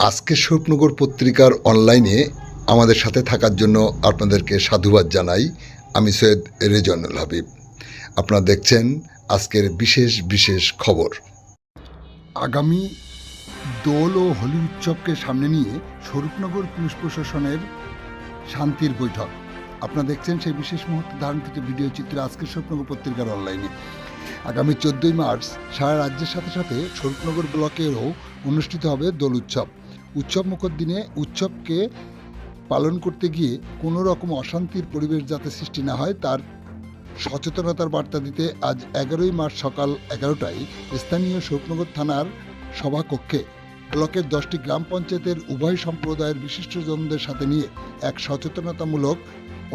আজকে স্বরূপনগর পত্রিকার অনলাইনে আমাদের সাথে থাকার জন্য আপনাদেরকে সাধুবাদ জানাই। আমি সৈয়দ রেজওয়ানুল হাবিব। আপনারা দেখছেন আজকের বিশেষ খবর। আগামী দোল ও হোলি উৎসবকে সামনে নিয়ে স্বরূপনগর পুলিশ প্রশাসনের শান্তির বৈঠক। আপনারা দেখছেন সেই বিশেষ মুহূর্তে ধারণকৃত ভিডিও চিত্র আজকের স্বরূপনগর পত্রিকার অনলাইনে। আগামী 14ই মার্চ সারা রাজ্যের সাথে সাথে স্বরূপনগর ব্লকেরও অনুষ্ঠিত হবে দোল উৎসব। উৎসবমুখর দিনে উৎসবকে পালন করতে গিয়ে কোনো রকম অশান্তির পরিবেশ যাতে সৃষ্টি না হয় তার সচেতনতার বার্তা দিতে আজ 11ই মার্চ সকাল 11টায় স্থানীয় স্বরূপনগর থানার সভাকক্ষে ব্লকের 10টি গ্রাম পঞ্চায়েতের উভয় সম্প্রদায়ের বিশিষ্টজনদের সাথে নিয়ে এক সচেতনতামূলক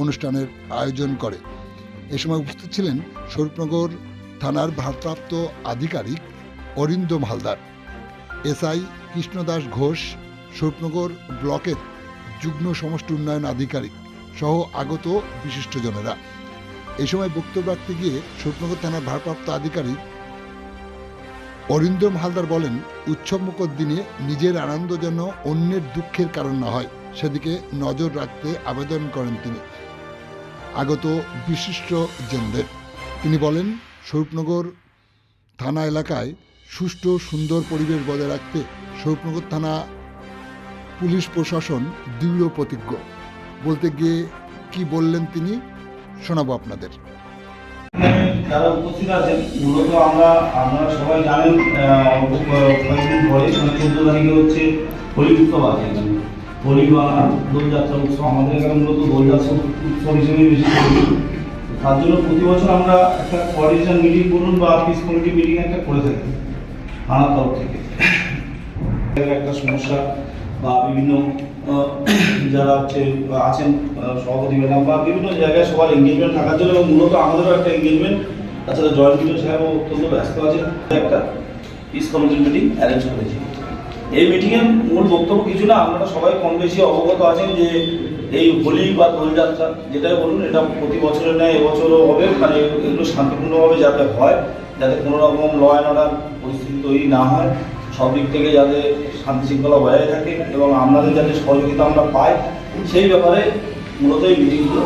অনুষ্ঠানের আয়োজন করে। এ সময় উপস্থিত ছিলেন স্বরূপনগর থানার ভারপ্রাপ্ত আধিকারিক অরিন্দম হালদার, এসআই কৃষ্ণদাস ঘোষ, স্বরূপনগর ব্লকের যুগ্ম সমষ্টি উন্নয়ন আধিকারিক সহ আগত বিশিষ্টজনেরা। এই সময় বক্তব্য রাখতে গিয়ে স্বরূপনগর থানার ভারপ্রাপ্ত আধিকারিক অরিন্দম হালদার বলেন, উৎসবমুখর দিনে নিজের আনন্দ যেন অন্যের দুঃখের কারণ না হয় সেদিকে নজর রাখতে আবেদন করেন তিনি আগত বিশিষ্টজনদের। তিনি বলেন, স্বরূপনগর থানা এলাকায় সুষ্ঠু সুন্দর পরিবেশ বজায় রাখতে স্বরূপনগর থানা পুলিশ প্রশাসন দৃঢ় প্রতিজ্ঞ। বলতে গিয়ে কি বললেন তিনি শোনাবো আপনাদের। যারা উপস্থিত আছেন মূলত আপনারা সবাই জানেন কয়েকদিন পরে 14 তারিখে হচ্ছে হোলি উৎসব আছে। হোলি বা দোলযাত্রা উৎসব আমাদের এখানে মূলত দোলযাত্রা উৎসব হিসেবে বেশি করি। তার জন্য প্রতি বছর আমরা একটা কোঅর্ডিনেশন মিটিং করুন বা পিস কমিটি মিটিং একটা করে থাকি থানার তরফ থেকে। একটা সমস্যা বা বিভিন্ন যারা আছেন সভাপতি ম্যাডাম বা বিভিন্ন জায়গায় সবার এঙ্গেজমেন্ট থাকার জন্য এবং মূলত আমাদেরও একটা এঙ্গেজমেন্ট। তাছাড়া জয়েন্ট মিটিং সাহেবও অত্যন্ত ব্যস্ত আছেন। একটা পিস কমিটির মিটিং অ্যারেঞ্জ করেছি। এই মিটিংয়ের মূল বক্তব্য কিছু না, আপনারা সবাই কম বেশি অবগত আছেন যে এই হোলি বা দোলযাত্রা যেটাই বলুন এটা প্রতি বছরের ন্যায় এবছরও হবে। মানে এগুলো শান্তিপূর্ণভাবে যাতে হয়, যাতে কোনো রকম ল অ্যান্ড অর্ডার পরিস্থিতি তৈরি না হয়, সব দিক থেকে যাতে শান্তি শৃঙ্খলা বজায় থাকে এবং আপনাদের যাতে সহযোগিতা আমরা পাই সেই ব্যাপারে মূলত এই মিটিংগুলো